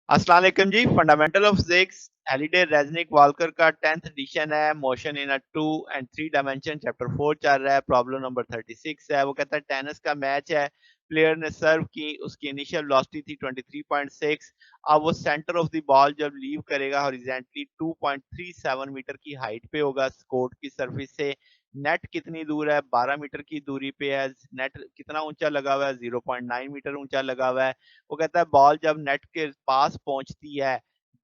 अस्सलाम वालेकुम जी। Fundamental of physics Halliday Resnick Walker का 10th एडिशन है। Motion in a 2 and 3 dimension chapter 4 चल रहा है। प्रॉब्लम नंबर 36 है। वो कहता है टेनिस का मैच है, प्लेयर ने सर्व की, उसकी इनिशियल वेलोसिटी थी 23.6। अब वो सेंटर ऑफ द बॉल जब लीव करेगा हॉरिजॉन्टली 2.37 मीटर की हाइट पे होगा कोर्ट की सरफेस से। नेट कितनी दूर है? 12 मीटर की दूरी पे है। नेट कितना ऊंचा लगा हुआ है? 0.9 मीटर ऊंचा लगा हुआ है। वो कहता है बॉल जब नेट के पास पहुंचती है,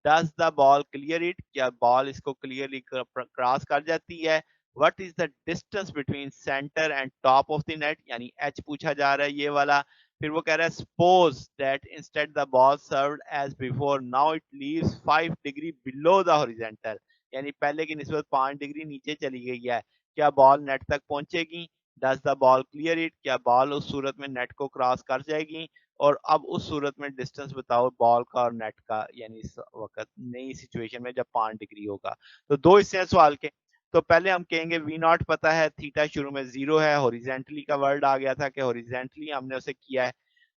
does the ball clear it? क्या बॉल इसको क्लियरली क्रॉस कर जाती है? What is the distance between centre and top of the net, यानी एच पूछा जा रहा है ये वाला। फिर वो कह रहा है suppose that instead the ball served as before, now it leaves 5 degree below the horizontal, यानी पहले की निस्बत 5 डिग्री नीचे चली गई है। क्या बॉल नेट तक पहुंचेगी? Does the ball clear it? क्या बॉल उस सूरत में नेट को क्रॉस कर जाएगी? और अब उस सूरत में डिस्टेंस बताओ बॉल का और नेट का, यानी इस वक्त नई सिचुएशन में जब 5 डिग्री होगा। तो दो हिस्से हैं सवाल के। तो पहले हम कहेंगे वी नॉट पता है, थीटा शुरू में 0 है, हॉरिजेंटली का वर्ड आ गया था कि हॉरिजेंटली हमने उसे किया है।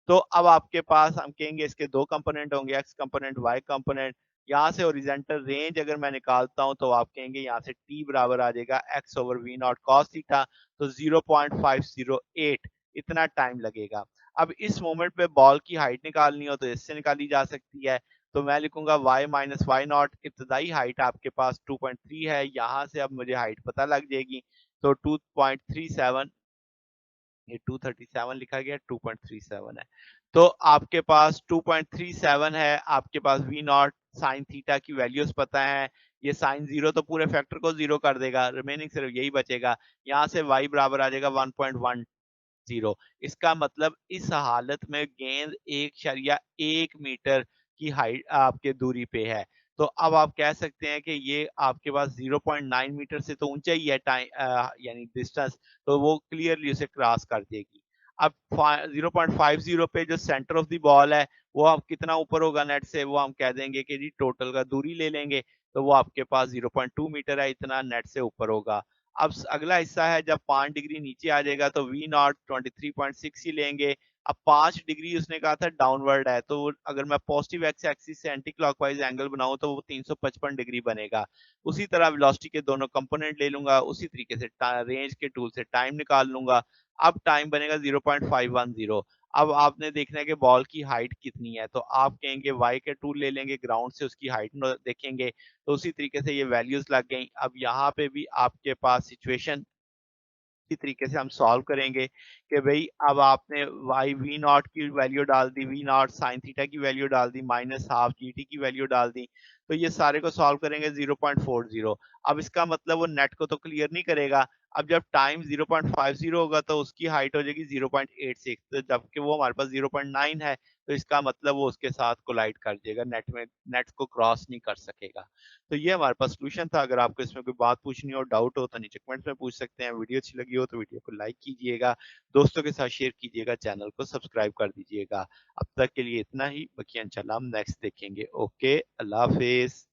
तो अब आपके पास हम कहेंगे इसके दो कंपोनेंट होंगे, एक्स कंपोनेंट वाई कंपोनेंट। यहाँ से ओरिजेंटल रेंज अगर मैं निकालता हूँ तो आप कहेंगे यहाँ से टी बराबर आ जाएगा x over v naught cos theta, तो 0.508 इतना टाइम लगेगा। अब इस मोमेंट पे बॉल की हाइट निकालनी हो तो इससे निकाली जा सकती है। तो मैं लिखूंगा y माइनस वाई नॉट, इब्तदाई हाइट आपके पास 2.3 है, यहाँ से अब मुझे हाइट पता लग जाएगी। तो 2.37, ये 237 लिखा गया, 2.37 है। तो आपके पास 2.37 है, आपके पास वी नॉट साइन थीटा की वैल्यूज पता है। ये साइन जीरो तो पूरे फैक्टर को जीरो कर देगा, रिमेनिंग सिर्फ यही बचेगा। यहाँ से y बराबर आ जाएगा 1.10। इसका मतलब इस हालत में गेंद 1 मीटर की हाइट आपके दूरी पे है। तो अब आप कह सकते हैं कि ये आपके पास 0.9 मीटर से तो ऊंचा ही है टाइम, यानी डिस्टेंस, तो वो क्लियरली उसे क्रॉस कर देगी। अब 0.50 पे जो सेंटर ऑफ द बॉल है वो अब कितना ऊपर होगा नेट से, वो हम कह देंगे कि जी टोटल का दूरी ले लेंगे, तो वो आपके पास 0.2 मीटर है, इतना नेट से ऊपर होगा। अब अगला हिस्सा है जब 5 डिग्री नीचे आ जाएगा तो वी नॉट 23.6 ही लेंगे। अब 5 डिग्री उसने कहा था डाउनवर्ड है, तो अगर मैं पॉजिटिव एक्स एक्सिस से एंटी क्लॉकवाइज एंगल बनाऊं तो वो 355 डिग्री बनेगा। उसी तरह वेलोसिटी के दोनों कंपोनेंट ले लूंगा, उसी तरीके से रेंज के टूल से टाइम निकाल लूंगा। अब टाइम बनेगा 0.510। अब आपने देखना है कि बॉल की हाइट कितनी है, तो आप कहेंगे वाई के टूल ले लेंगे, ग्राउंड से उसकी हाइट देखेंगे, तो उसी तरीके से ये वैल्यूज लग गई। अब यहाँ पे भी आपके पास सिचुएशन इसी तरीके से हम सॉल्व करेंगे कि भाई अब आपने वाई वी नॉट की वैल्यू डाल दी, वी नॉट साइन थीटा की वैल्यू डाल दी, माइनस हाफ जी टी की वैल्यू डाल दी, तो ये सारे को सॉल्व करेंगे 0.40। अब इसका मतलब वो नेट को तो क्लियर नहीं करेगा। अब जब टाइम 0.50 होगा तो उसकी हाइट हो जाएगी 0.86, तो जबकि वो हमारे पास 0.9 है, तो इसका मतलब वो उसके साथ कोलाइड कर जाएगा, नेट में नेट को क्रॉस नहीं कर सकेगा। तो ये हमारे पास सोल्यूशन था। अगर आपको इसमें कोई बात पूछनी हो, डाउट हो तो नीचे कमेंट्स में पूछ सकते हैं। वीडियो अच्छी लगी हो तो वीडियो को लाइक कीजिएगा, दोस्तों के साथ शेयर कीजिएगा, चैनल को सब्सक्राइब कर दीजिएगा। अब तक के लिए इतना ही, बाकी इंशाल्लाह हम नेक्स्ट देखेंगे। ओके, अल्लाह हाफिज।